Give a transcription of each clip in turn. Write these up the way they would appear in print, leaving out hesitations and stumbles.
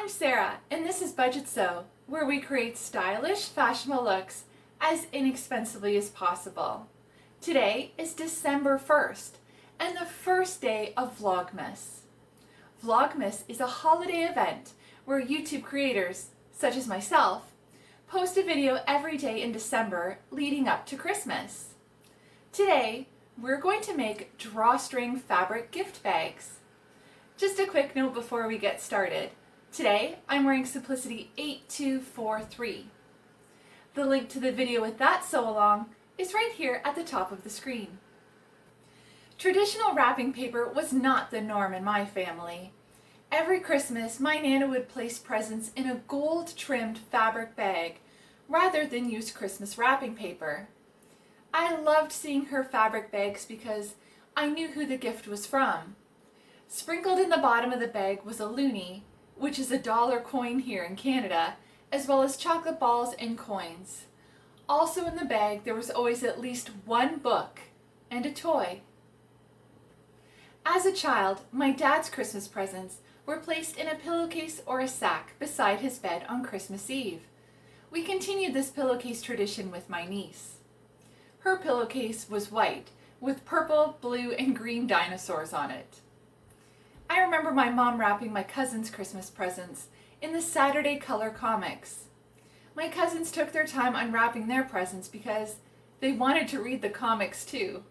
I'm Sarah, and this is Budgetsew, where we create stylish, fashionable looks as inexpensively as possible. Today is December 1st, and the first day of Vlogmas. Vlogmas is a holiday event where YouTube creators, such as myself, post a video every day in December leading up to Christmas. Today, we're going to make drawstring fabric gift bags. Just a quick note before we get started. Today, I'm wearing Simplicity 8243. The link to the video with that sew along is right here at the top of the screen. Traditional wrapping paper was not the norm in my family. Every Christmas, my Nana would place presents in a gold-trimmed fabric bag rather than use Christmas wrapping paper. I loved seeing her fabric bags because I knew who the gift was from. Sprinkled in the bottom of the bag was a loonie, which is a dollar coin here in Canada, as well as chocolate balls and coins. Also in the bag, there was always at least one book and a toy. As a child, my dad's Christmas presents were placed in a pillowcase or a sack beside his bed on Christmas Eve. We continued this pillowcase tradition with my niece. Her pillowcase was white, with purple, blue, and green dinosaurs on it. I remember my mom wrapping my cousins' Christmas presents in the Saturday Color comics. My cousins took their time unwrapping their presents because they wanted to read the comics too.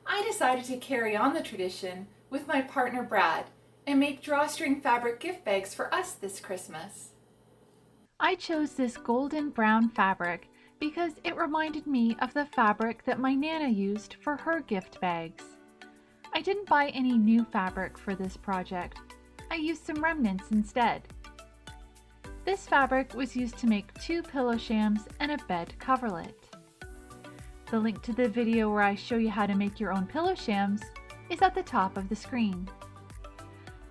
I decided to carry on the tradition with my partner Brad and make drawstring fabric gift bags for us this Christmas. I chose this golden brown fabric because it reminded me of the fabric that my Nana used for her gift bags. I didn't buy any new fabric for this project. I used some remnants instead. This fabric was used to make 2 pillow shams and a bed coverlet. The link to the video where I show you how to make your own pillow shams is at the top of the screen.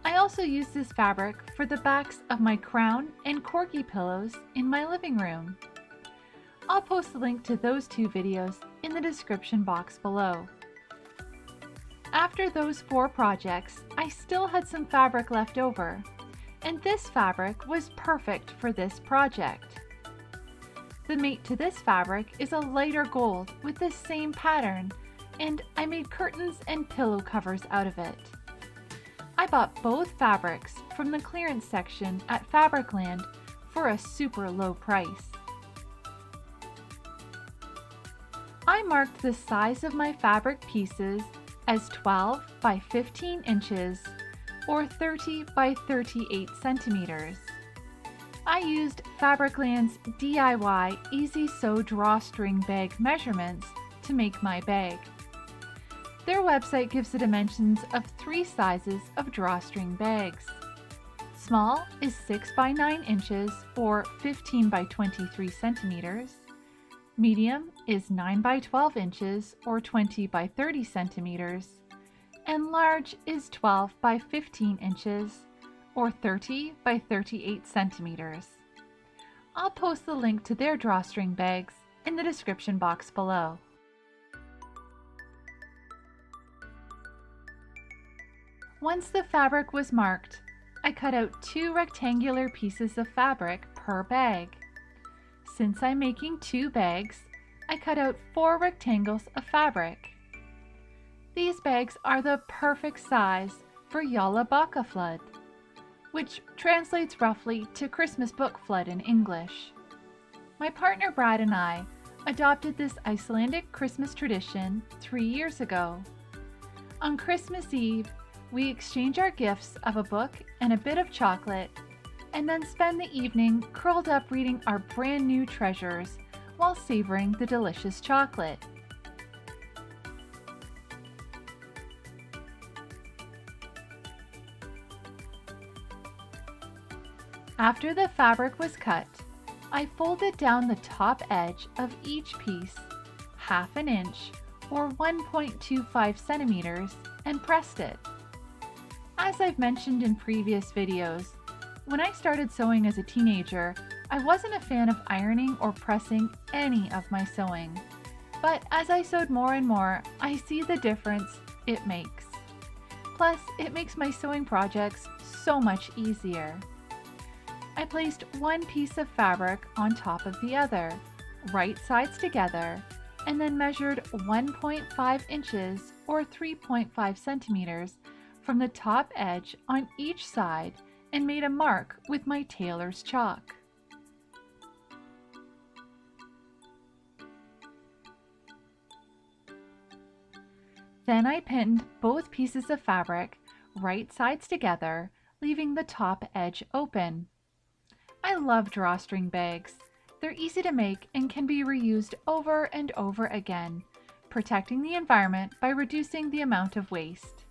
I also used this fabric for the backs of my crown and corgi pillows in my living room. I'll post the link to those 2 videos in the description box below. After those 4 projects, I still had some fabric left over, and this fabric was perfect for this project. The mate to this fabric is a lighter gold with the same pattern, and I made curtains and pillow covers out of it. I bought both fabrics from the clearance section at Fabricland for a super low price. I marked the size of my fabric pieces as 12 by 15 inches or 30 by 38 centimeters. I used Fabricland's DIY Easy Sew Drawstring Bag Measurements to make my bag. Their website gives the dimensions of 3 sizes of drawstring bags. Small is 6 by 9 inches or 15 by 23 centimeters. Medium is 9 by 12 inches or 20 by 30 centimeters, and large is 12 by 15 inches or 30 by 38 centimeters. I'll post the link to their drawstring bags in the description box below. Once the fabric was marked, I cut out 2 rectangular pieces of fabric per bag. Since I'm making 2 bags, I cut out 4 rectangles of fabric. These bags are the perfect size for Yalla Baka flood, which translates roughly to Christmas book flood in English. My partner Brad and I adopted this Icelandic Christmas tradition 3 years ago. On Christmas Eve, we exchange our gifts of a book and a bit of chocolate, and then spend the evening curled up reading our brand new treasures while savoring the delicious chocolate. After the fabric was cut, I folded down the top edge of each piece ½ an inch or 1.25 centimeters and pressed it. As I've mentioned in previous videos, when I started sewing as a teenager, I wasn't a fan of ironing or pressing any of my sewing. But as I sewed more and more, I see the difference it makes. Plus, it makes my sewing projects so much easier. I placed one piece of fabric on top of the other, right sides together, and then measured 1.5 inches or 3.5 centimeters from the top edge on each side and made a mark with my tailor's chalk. Then I pinned both pieces of fabric right sides together, leaving the top edge open. I love drawstring bags. They're easy to make and can be reused over and over again, protecting the environment by reducing the amount of waste.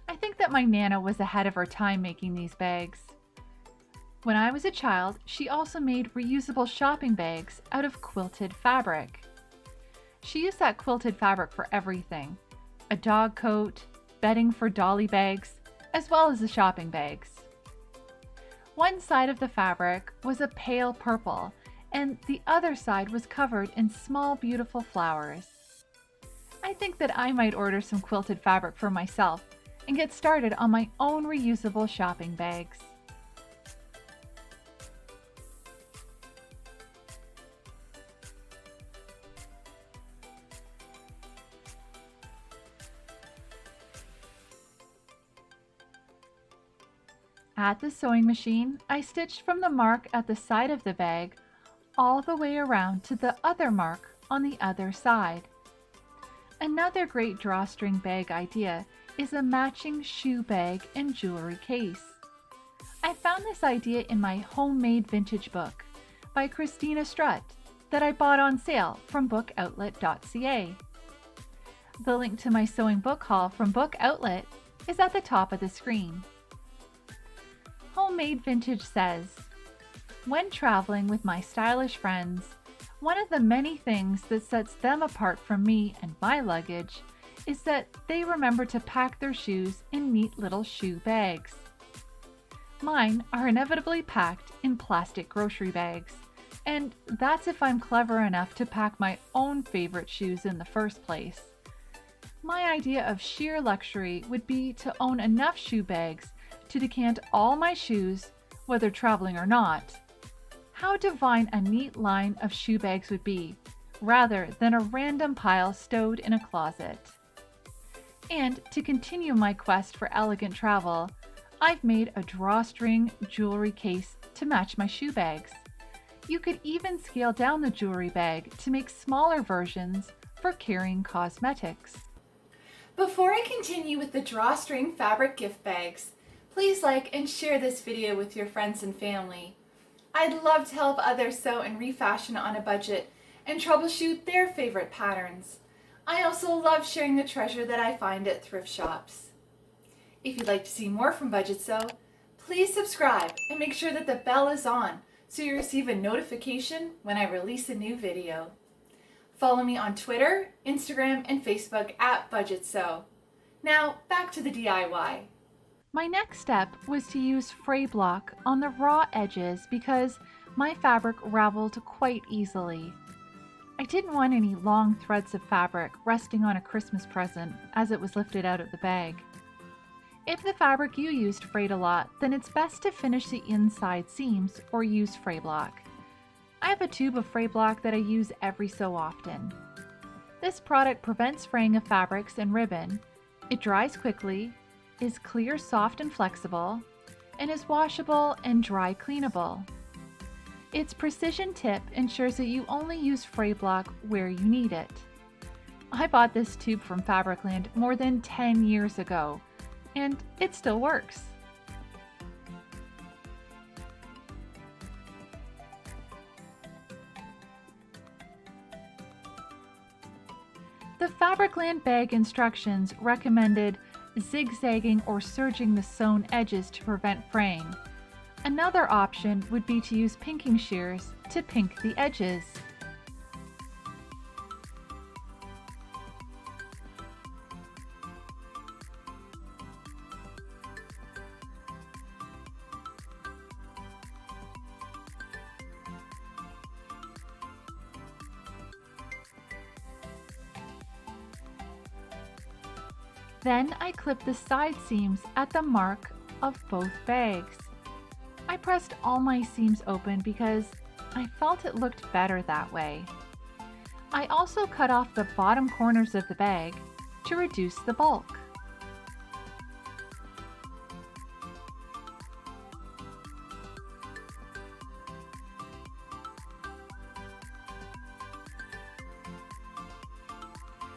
I think that my Nana was ahead of her time making these bags. When I was a child, she also made reusable shopping bags out of quilted fabric. She used that quilted fabric for everything: a dog coat, bedding for dolly bags, as well as the shopping bags. One side of the fabric was a pale purple, and the other side was covered in small, beautiful flowers. I think that I might order some quilted fabric for myself and get started on my own reusable shopping bags. At the sewing machine, I stitched from the mark at the side of the bag all the way around to the other mark on the other side. Another great drawstring bag idea is a matching shoe bag and jewelry case. I found this idea in my Homemade Vintage book by Christina Strutt that I bought on sale from bookoutlet.ca. The link to my sewing book haul from Book Outlet is at the top of the screen. Homemade Vintage says, "When traveling with my stylish friends, one of the many things that sets them apart from me and my luggage is that they remember to pack their shoes in neat little shoe bags. Mine are inevitably packed in plastic grocery bags, and that's if I'm clever enough to pack my own favorite shoes in the first place. My idea of sheer luxury would be to own enough shoe bags to decant all my shoes, whether traveling or not. How divine a neat line of shoe bags would be, rather than a random pile stowed in a closet." And to continue my quest for elegant travel, I've made a drawstring jewelry case to match my shoe bags. You could even scale down the jewelry bag to make smaller versions for carrying cosmetics. Before I continue with the drawstring fabric gift bags, please like and share this video with your friends and family. I'd love to help others sew and refashion on a budget and troubleshoot their favorite patterns. I also love sharing the treasure that I find at thrift shops. If you'd like to see more from Budgetsew, please subscribe and make sure that the bell is on so you receive a notification when I release a new video. Follow me on Twitter, Instagram, and Facebook at Budgetsew. Now back to the DIY. My next step was to use Fray Block on the raw edges because my fabric raveled quite easily. I didn't want any long threads of fabric resting on a Christmas present as it was lifted out of the bag. If the fabric you used frayed a lot, then it's best to finish the inside seams or use Fray Block. I have a tube of Fray Block that I use every so often. This product prevents fraying of fabrics and ribbon. It dries quickly, is clear, soft, and flexible, and is washable and dry cleanable. Its precision tip ensures that you only use Fray Block where you need it. I bought this tube from Fabricland more than 10 years ago, and it still works. The Fabricland bag instructions recommended zigzagging or serging the sewn edges to prevent fraying. Another option would be to use pinking shears to pink the edges. Then I clip the side seams at the mark of both bags. I I pressed all my seams open because I felt it looked better that way. I also cut off the bottom corners of the bag to reduce the bulk.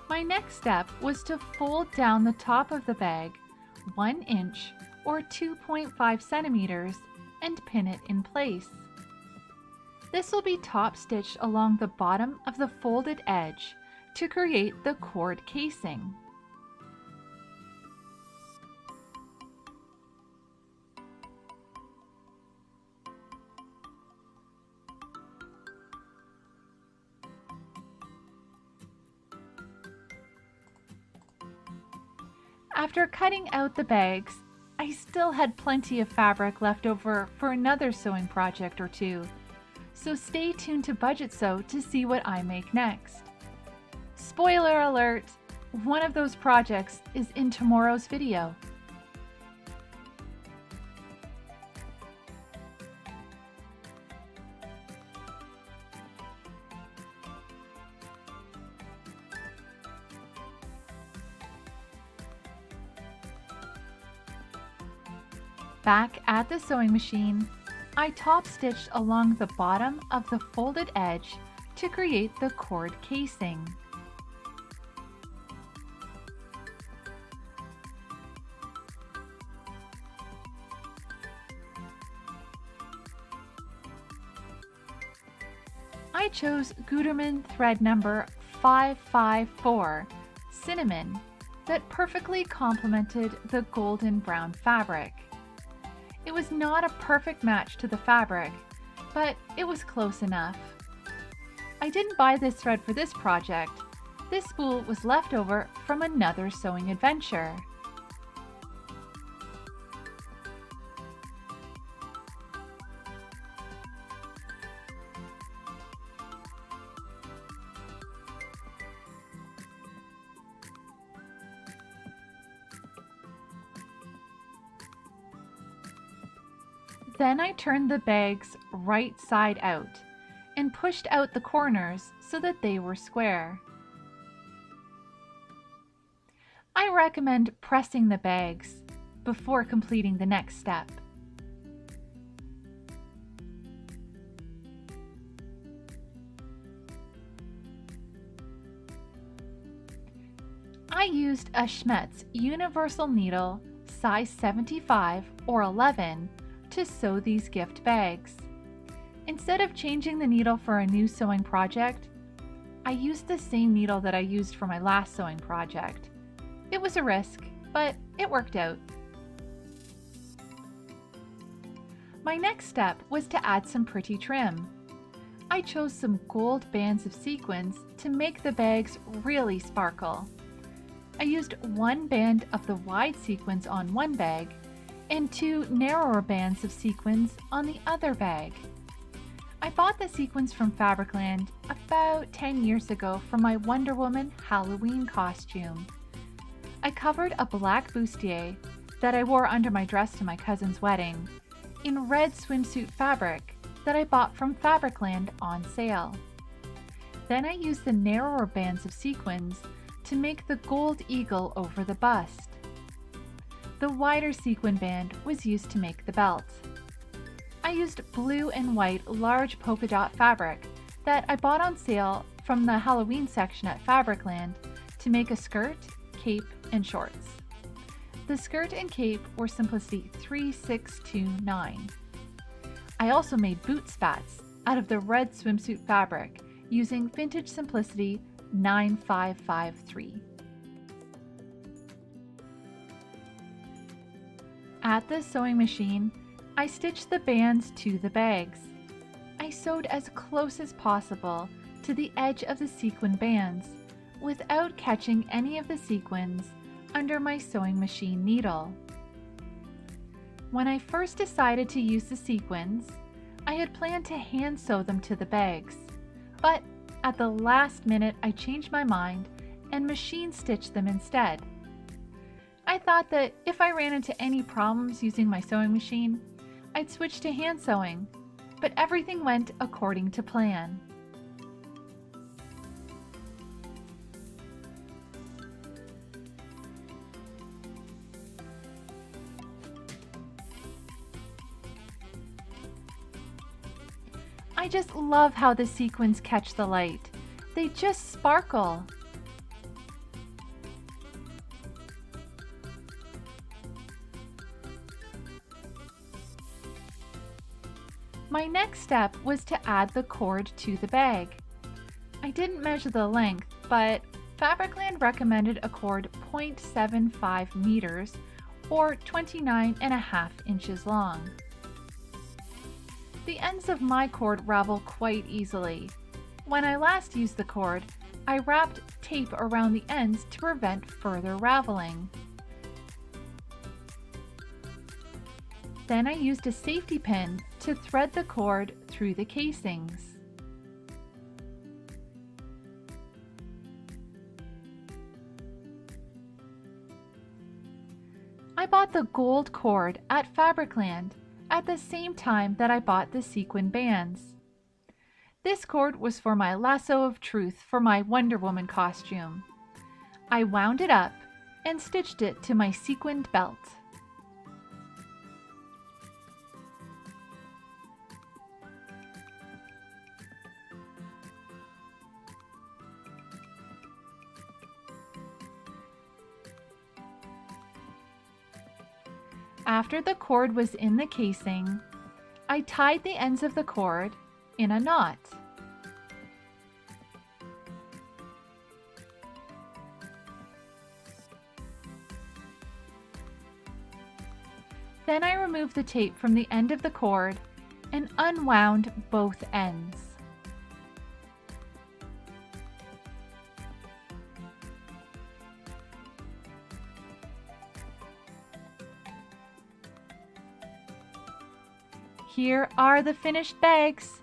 My next step was to fold down the top of the bag 1 inch or 2.5 centimeters and pin it in place. This will be top stitched along the bottom of the folded edge to create the cord casing. After cutting out the bags, I still had plenty of fabric left over for another sewing project or two, so stay tuned to Budgetsew to see what I make next. Spoiler alert, one of those projects is in tomorrow's video. Back at the sewing machine, I top stitched along the bottom of the folded edge to create the cord casing. I chose Gutermann thread number 554, Cinnamon, that perfectly complemented the golden brown fabric. It was not a perfect match to the fabric, but it was close enough. I didn't buy this thread for this project. This spool was left over from another sewing adventure. Then I turned the bags right side out and pushed out the corners so that they were square. I recommend pressing the bags before completing the next step. I used a Schmetz universal needle size 75 or 11 to sew these gift bags. Instead of changing the needle for a new sewing project, I used the same needle that I used for my last sewing project. It was a risk, but it worked out. My next step was to add some pretty trim. I chose some gold bands of sequins to make the bags really sparkle. I used one band of the wide sequins on one bag and two narrower bands of sequins on the other bag. I bought the sequins from Fabricland about 10 years ago for my Wonder Woman Halloween costume. I covered a black bustier that I wore under my dress to my cousin's wedding in red swimsuit fabric that I bought from Fabricland on sale. Then I used the narrower bands of sequins to make the gold eagle over the bust. The wider sequin band was used to make the belt. I used blue and white large polka dot fabric that I bought on sale from the Halloween section at Fabricland to make a skirt, cape, and shorts. The skirt and cape were Simplicity 3629. I also made boot spats out of the red swimsuit fabric using vintage Simplicity 9553. At the sewing machine, I stitched the bands to the bags. I sewed as close as possible to the edge of the sequin bands without catching any of the sequins under my sewing machine needle. When I first decided to use the sequins, I had planned to hand sew them to the bags, but at the last minute I changed my mind and machine stitched them instead. I thought that if I ran into any problems using my sewing machine, I'd switch to hand sewing, but everything went according to plan. I just love how the sequins catch the light. They just sparkle. My next step was to add the cord to the bag. I didn't measure the length, but Fabricland recommended a cord 0.75 meters or 29.5 inches long. The ends of my cord ravel quite easily. When I last used the cord, I wrapped tape around the ends to prevent further raveling. Then I used a safety pin to thread the cord through the casings. I bought the gold cord at Fabricland at the same time that I bought the sequin bands. This cord was for my lasso of truth for my Wonder Woman costume. I wound it up and stitched it to my sequined belt. After the cord was in the casing, I tied the ends of the cord in a knot. Then I removed the tape from the end of the cord and unwound both ends. Here are the finished bags.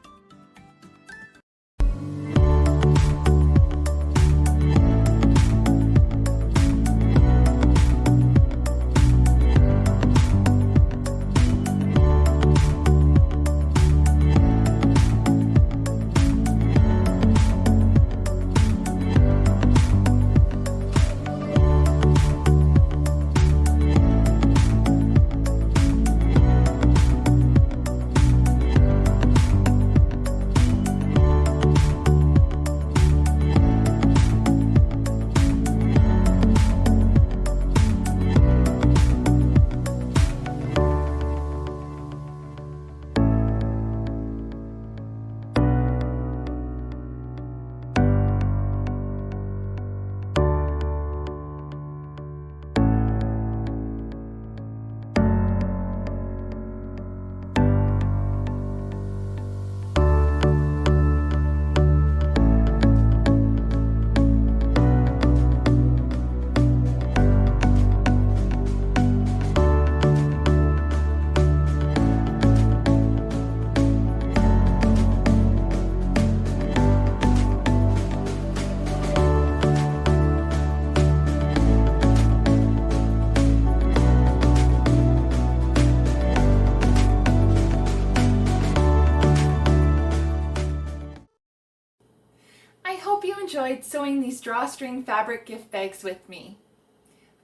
Enjoyed sewing these drawstring fabric gift bags with me.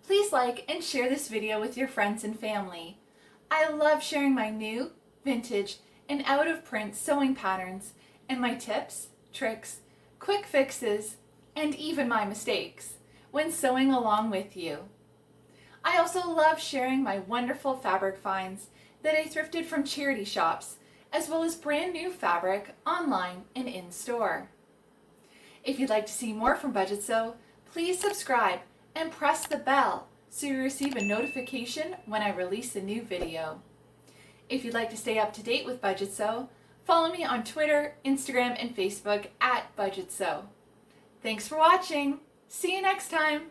Please like and share this video with your friends and family. I love sharing my new, vintage, and out of print sewing patterns and my tips, tricks, quick fixes, and even my mistakes when sewing along with you. I also love sharing my wonderful fabric finds that I thrifted from charity shops, as well as brand new fabric online and in store. If you'd like to see more from Budgetsew, please subscribe and press the bell so you receive a notification when I release a new video. If you'd like to stay up to date with Budgetsew, follow me on Twitter, Instagram, and Facebook at Budgetsew. Thanks for watching. See you next time.